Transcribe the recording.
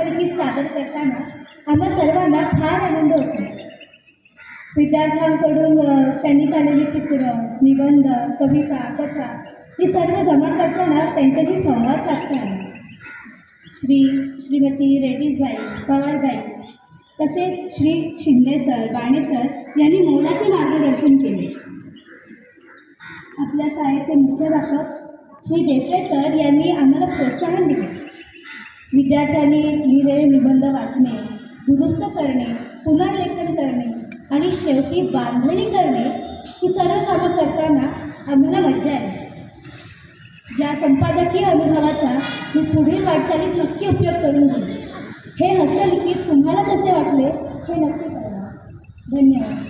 हस्तलिखित सादर करताना आम्हा सर्वांना फार आनंद होतो. विद्यार्थ्यांकडून त्यांनी काढलेली चित्र, निबंध, कविता, कथा ही सर्व जमा करताना त्यांच्याशी संवाद साधता आला. श्रीमती रेड्डीजबाई, पवारबाई तसेच श्री शिंदे सर, बाणे सर यांनी मोलाचे मार्गदर्शन केले. आपल्या शाळेचे मुख्याध्यापक श्री देसाई सर यांनी आम्हाला प्रोत्साहन दिले. विद्यार्थ्यांनी लिहिलेले निबंध वाचणे, दुरुस्त करणे, पुनर्लेखन करणे आणि शेवटी बांधणी करणे ही सर्व कामं करताना आम्हाला मज्जा आली. या संपादकीय अनुभवाचा मी पुढील वाटचालीत नक्की उपयोग करून घेईन. हे हस्तलिखित तुम्हाला कसे वाटले हे नक्की कळवा. धन्यवाद.